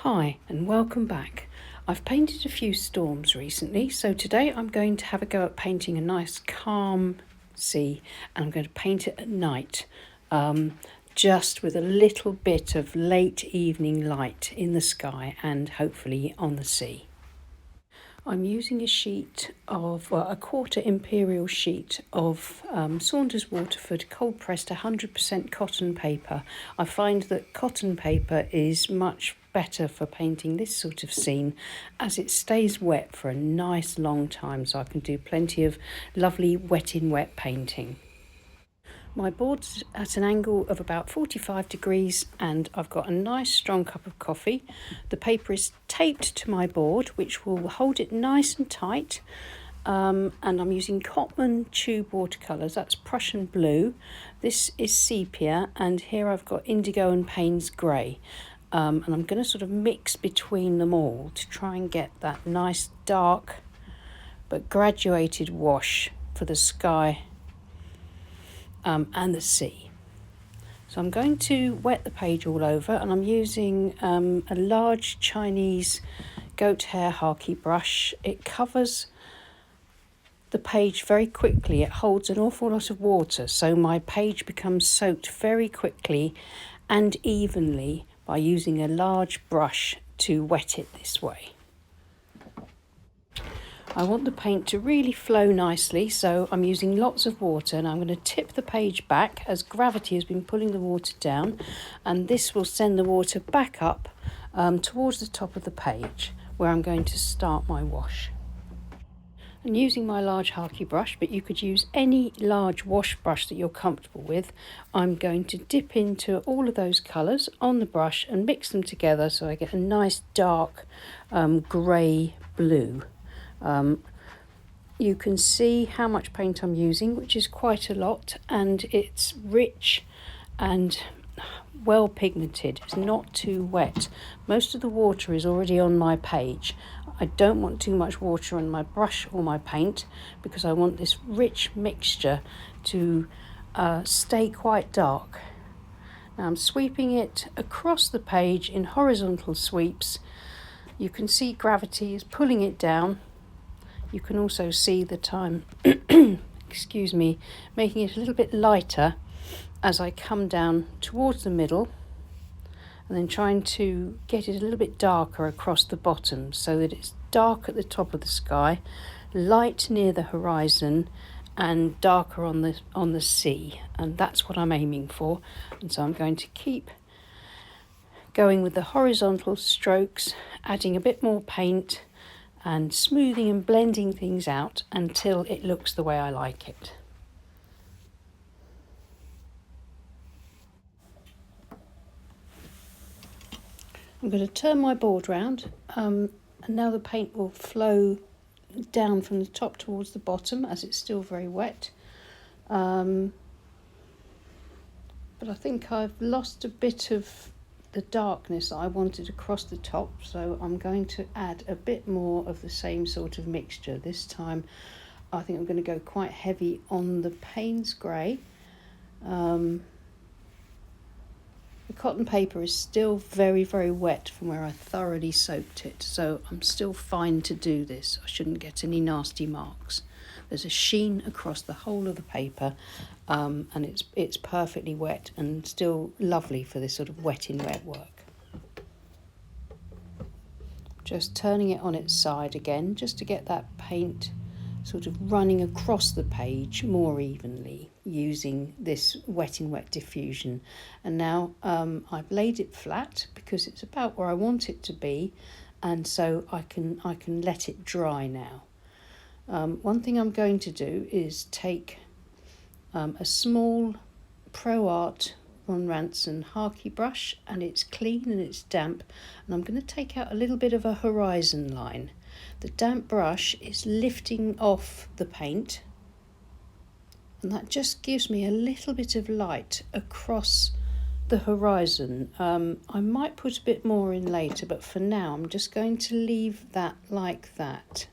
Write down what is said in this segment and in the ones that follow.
Hi and welcome back. I've painted a few storms recently, so today I'm going to have a go at painting a nice calm sea, and I'm going to paint it at night, just with a little bit of late evening light in the sky and hopefully on the sea. I'm using a sheet of, a quarter imperial sheet of Saunders Waterford cold pressed 100% cotton paper. I find that cotton paper is much better for painting this sort of scene as it stays wet for a nice long time, so I can do plenty of lovely wet in wet painting. My board's at an angle of about 45 degrees and I've got a nice strong cup of coffee. The paper is taped to my board, which will hold it nice and tight. And I'm using Cotman tube watercolours, that's Prussian blue. This is sepia, and here I've got indigo and Payne's grey. And I'm going to sort of mix between them all to try and get that nice dark but graduated wash for the sky and the sea. So I'm going to wet the page all over, and I'm using a large Chinese goat hair hake brush. It covers the page very quickly. It holds an awful lot of water, so my page becomes soaked very quickly and evenly by using a large brush to wet it this way. I want the paint to really flow nicely, so I'm using lots of water, and I'm going to tip the page back as gravity has been pulling the water down, and this will send the water back up towards the top of the page where I'm going to start my wash. I'm using my large hake brush, but you could use any large wash brush that you're comfortable with. I'm going to dip into all of those colours on the brush and mix them together so I get a nice dark grey blue. You can see how much paint I'm using, which is quite a lot, and it's rich and well pigmented. It's not too wet. Most of the water is already on my page. I don't want too much water on my brush or my paint because I want this rich mixture to stay quite dark. Now I'm sweeping it across the page in horizontal sweeps. You can see gravity is pulling it down. You can also see that I'm, excuse me, making it a little bit lighter as I come down towards the middle, and then trying to get it a little bit darker across the bottom so that it's dark at the top of the sky, light near the horizon, and darker on the sea. And that's what I'm aiming for. And so I'm going to keep going with the horizontal strokes, adding a bit more paint and smoothing and blending things out until it looks the way I like it. I'm going to turn my board round, and now the paint will flow down from the top towards the bottom as it's still very wet. But I think I've lost a bit of the darkness that I wanted across the top, so I'm going to add a bit more of the same sort of mixture. This time I think I'm going to go quite heavy on the Payne's grey. The cotton paper is still very, very wet from where I thoroughly soaked it, so I'm still fine to do this. I shouldn't get any nasty marks. There's a sheen across the whole of the paper, and it's perfectly wet and still lovely for this sort of wet in wet work. Just turning it on its side again, just to get that paint sort of running across the page more evenly using this wet in wet diffusion. And now I've laid it flat because it's about where I want it to be, and so I can let it dry now. One thing I'm going to do is take a small Pro Art Ron Ranson hake brush, and it's clean and it's damp, and I'm going to take out a little bit of a horizon line. The damp brush is lifting off the paint, and that just gives me a little bit of light across the horizon. I might put a bit more in later, but for now I'm just going to leave that like that,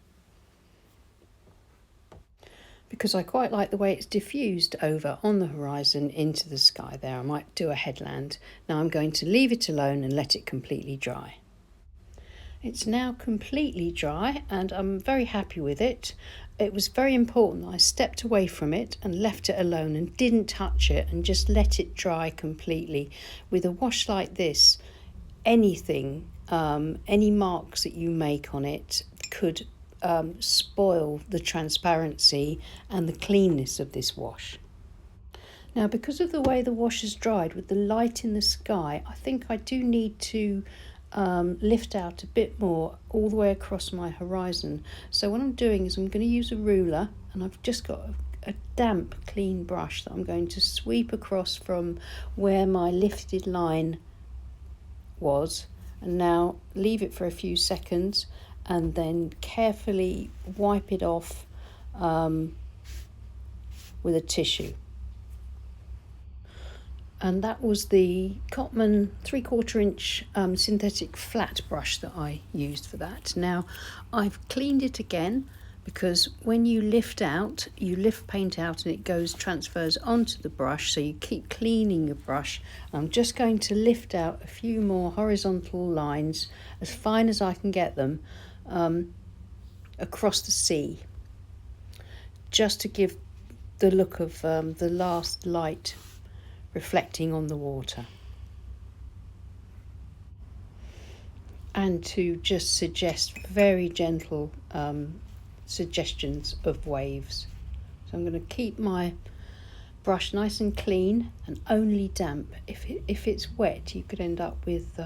because I quite like the way it's diffused over on the horizon into the sky there. I might do a headland. Now I'm going to leave it alone and let it completely dry. It's now completely dry and I'm very happy with it. It was very important that I stepped away from it and left it alone and didn't touch it and just let it dry completely. With a wash like this, anything, any marks that you make on it could spoil the transparency and the cleanness of this wash. Now, because of the way the wash has dried with the light in the sky, I think I do need to lift out a bit more all the way across my horizon. So what I'm doing is I'm going to use a ruler, and I've just got a damp, clean brush that I'm going to sweep across from where my lifted line was, and now leave it for a few seconds and then carefully wipe it off with a tissue. And that was the Cotman 3/4 inch synthetic flat brush that I used for that. Now I've cleaned it again, because when you lift paint out and it transfers onto the brush, so you keep cleaning your brush. I'm just going to lift out a few more horizontal lines, as fine as I can get them, across the sea, just to give the look of the last light reflecting on the water, and to just suggest very gentle suggestions of waves. So I'm going to keep my brush nice and clean and only damp. If it's wet, you could end up with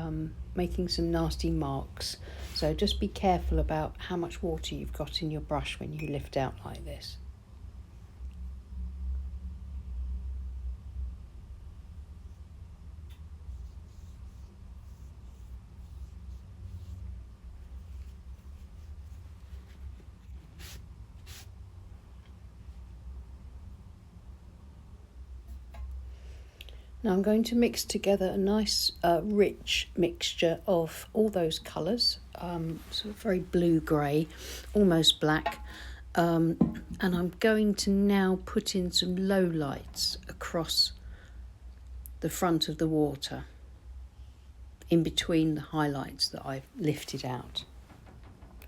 making some nasty marks. So just be careful about how much water you've got in your brush when you lift out like this. Now I'm going to mix together a nice rich mixture of all those colours, sort of very blue-grey, almost black, and I'm going to now put in some low lights across the front of the water, in between the highlights that I've lifted out.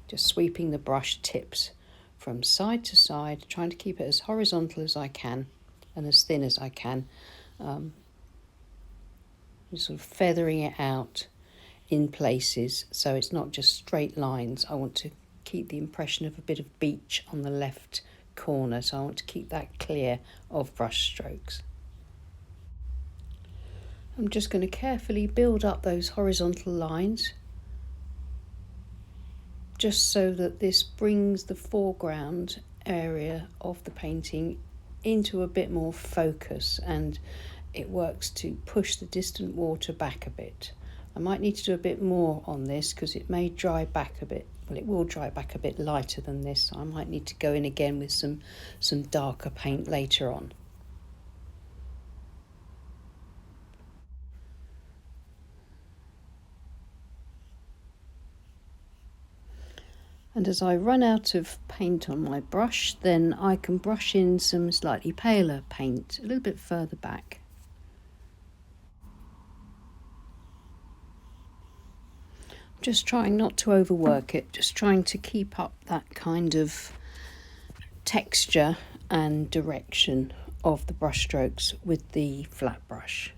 Just sweeping the brush tips from side to side, trying to keep it as horizontal as I can and as thin as I can. Sort of feathering it out in places so it's not just straight lines. I want to keep the impression of a bit of beach on the left corner, so I want to keep that clear of brush strokes. I'm just going to carefully build up those horizontal lines, just so that this brings the foreground area of the painting into a bit more focus, and it works to push the distant water back a bit. I might need to do a bit more on this because it may dry back a bit. Well, it will dry back a bit lighter than this, so I might need to go in again with some darker paint later on. And as I run out of paint on my brush, then I can brush in some slightly paler paint a little bit further back. Just trying not to overwork it, just trying to keep up that kind of texture and direction of the brush strokes with the flat brush.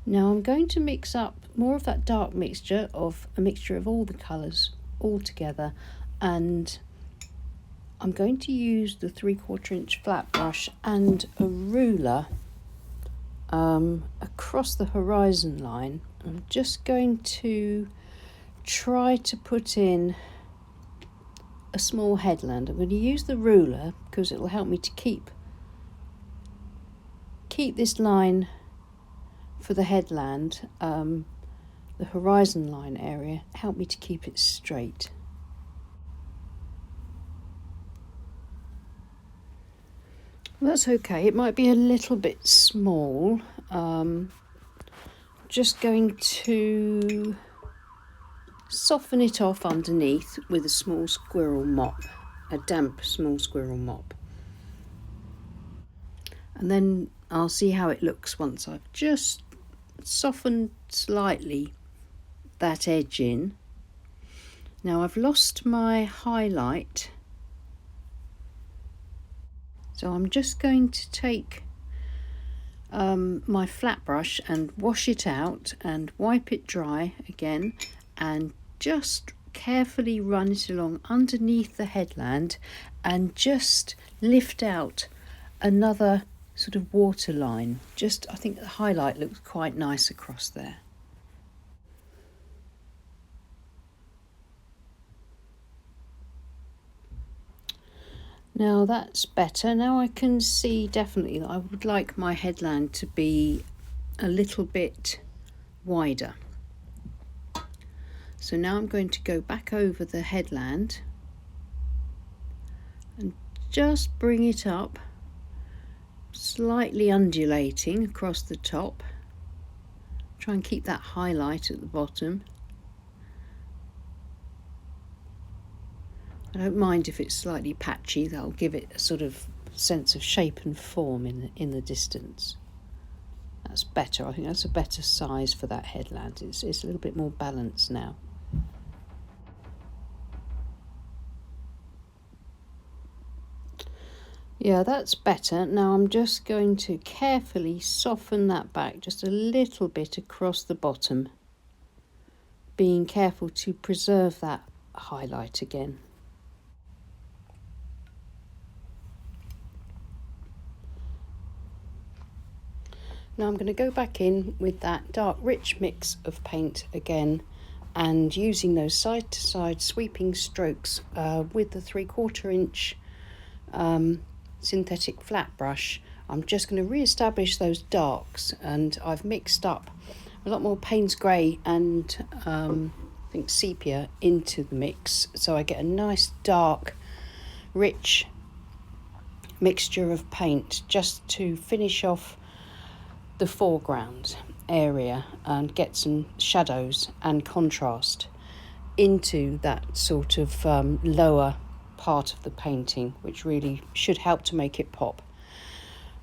Now I'm going to mix up more of that dark mixture, of a mixture of all the colours all together, and I'm going to use the 3/4 inch flat brush and a ruler across the horizon line. I'm just going to try to put in a small headland. I'm going to use the ruler because it will help me to keep this line for the headland, the horizon line area, help me to keep it straight. Well, that's okay, it might be a little bit small. Just going to soften it off underneath with a small squirrel mop, a damp small squirrel mop. And then I'll see how it looks once I've just softened slightly that edge in. Now I've lost my highlight, so I'm just going to take my flat brush and wash it out and wipe it dry again, and just carefully run it along underneath the headland and just lift out another sort of water line. Just, I think the highlight looks quite nice across there. Now that's better. Now I can see definitely that I would like my headland to be a little bit wider. So now I'm going to go back over the headland and just bring it up, slightly undulating across the top. Try and keep that highlight at the bottom. I don't mind if it's slightly patchy, that'll give it a sort of sense of shape and form in the distance. That's better. I think that's a better size for that headland. It's a little bit more balanced now. Yeah, that's better. Now I'm just going to carefully soften that back just a little bit across the bottom, being careful to preserve that highlight again. Now I'm going to go back in with that dark rich mix of paint again, and using those side to side sweeping strokes with the 3/4 inch synthetic flat brush, I'm just going to re-establish those darks, and I've mixed up a lot more Payne's grey and I think sepia into the mix, so I get a nice dark rich mixture of paint just to finish off the foreground area and get some shadows and contrast into that sort of lower part of the painting, which really should help to make it pop.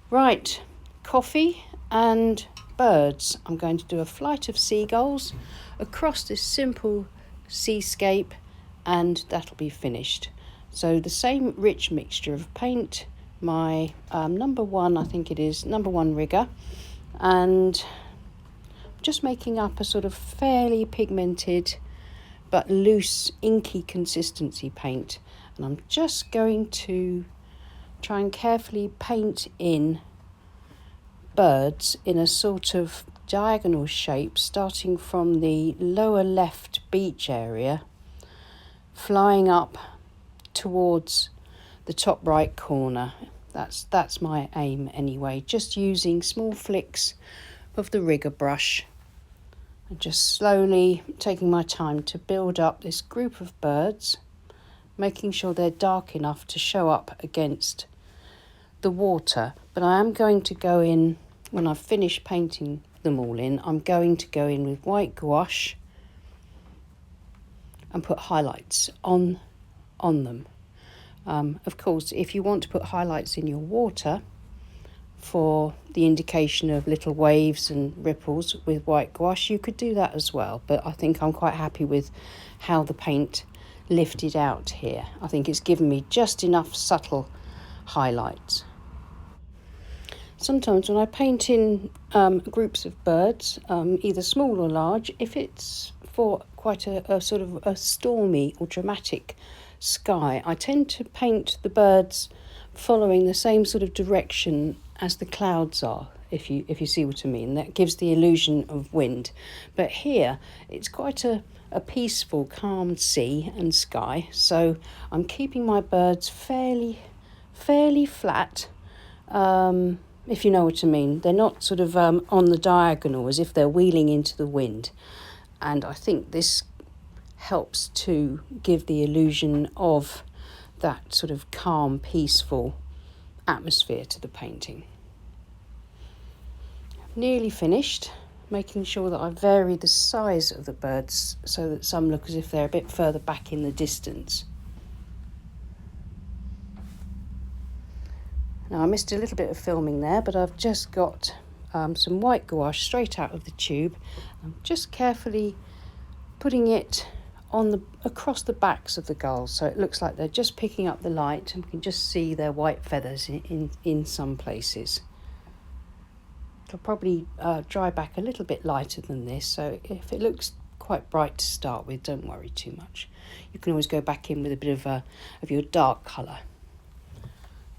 Right, coffee and birds. I'm going to do a flight of seagulls across this simple seascape, and that'll be finished. So the same rich mixture of paint, my number one, I think it is, number one rigger, and just making up a sort of fairly pigmented but loose inky consistency paint, and I'm just going to try and carefully paint in birds in a sort of diagonal shape, starting from the lower left beach area, flying up towards the top right corner. That's my aim anyway, just using small flicks of the rigger brush and just slowly taking my time to build up this group of birds, making sure they're dark enough to show up against the water. But I am going to go in, when I've finished painting them all in, I'm going to go in with white gouache and put highlights on them. Of course, if you want to put highlights in your water for the indication of little waves and ripples with white gouache, you could do that as well. But I think I'm quite happy with how the paint lifted out here. I think it's given me just enough subtle highlights. Sometimes when I paint in groups of birds, either small or large, if it's for quite a sort of a stormy or dramatic sky, I tend to paint the birds following the same sort of direction as the clouds are, if you see what I mean. That gives the illusion of wind. But here it's quite a peaceful, calm sea and sky, so I'm keeping my birds fairly flat, if you know what I mean. They're not sort of on the diagonal as if they're wheeling into the wind, and I think this helps to give the illusion of that sort of calm, peaceful atmosphere to the painting. Nearly finished, making sure that I vary the size of the birds so that some look as if they're a bit further back in the distance. Now I missed a little bit of filming there, but I've just got some white gouache straight out of the tube. I'm just carefully putting it across the backs of the gulls, so it looks like they're just picking up the light, and we can just see their white feathers in some places. I'll probably dry back a little bit lighter than this, so if it looks quite bright to start with, don't worry too much. You can always go back in with a bit of your dark colour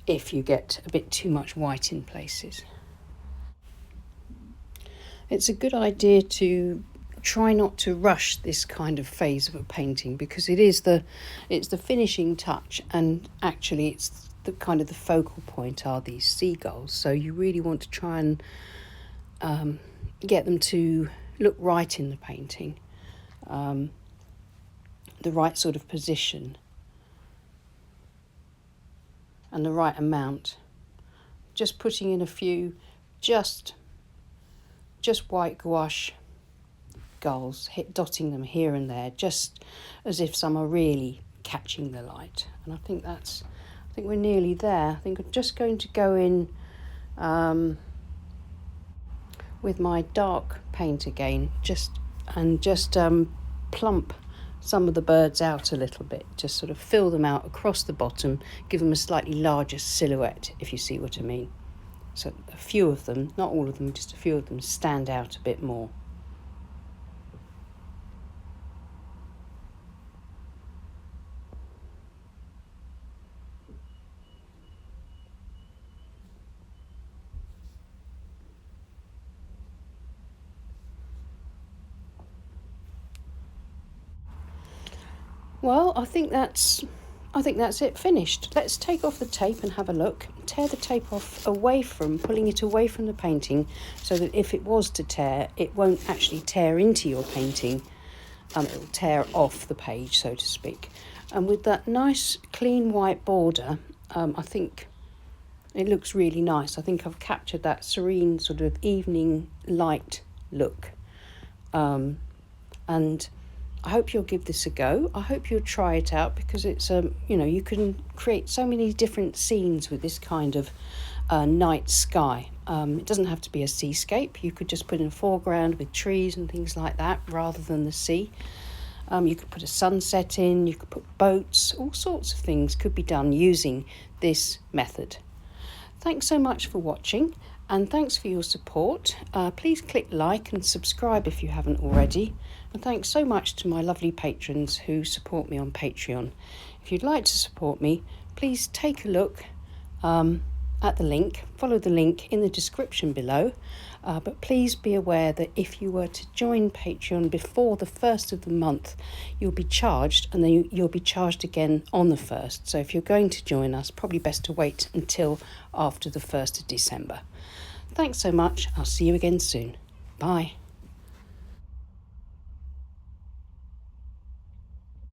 if you get a bit too much white in places. It's a good idea to try not to rush this kind of phase of a painting, because it's the finishing touch, and actually it's the kind of the focal point are these seagulls, so you really want to try and get them to look right in the painting, the right sort of position and the right amount. Just putting in a few just white gouache gulls, dotting them here and there, just as if some are really catching the light. And I think we're nearly there. I think I'm just going to go in with my dark paint again, just plump some of the birds out a little bit, just sort of fill them out across the bottom, give them a slightly larger silhouette, if you see what I mean. So a few of them, not all of them, just a few of them stand out a bit more. Well, I think that's it, finished. Let's take off the tape and have a look. Tear the tape off pulling it away from the painting, so that if it was to tear, it won't actually tear into your painting. It'll tear off the page, so to speak. And with that nice clean white border, I think it looks really nice. I think I've captured that serene sort of evening light look. And I hope you'll give this a go. I hope you'll try it out, because it's you can create so many different scenes with this kind of night sky. It doesn't have to be a seascape. You could just put in a foreground with trees and things like that rather than the sea. You could put a sunset in, you could put boats, all sorts of things could be done using this method. Thanks so much for watching, and thanks for your support. Please click like and subscribe if you haven't already. And thanks so much to my lovely patrons who support me on Patreon. If you'd like to support me, please take a look at the link, follow the link in the description below. But please be aware that if you were to join Patreon before the 1st of the month, you'll be charged, and then you'll be charged again on the 1st. So if you're going to join us, probably best to wait until after the 1st of December. Thanks so much. I'll see you again soon. Bye.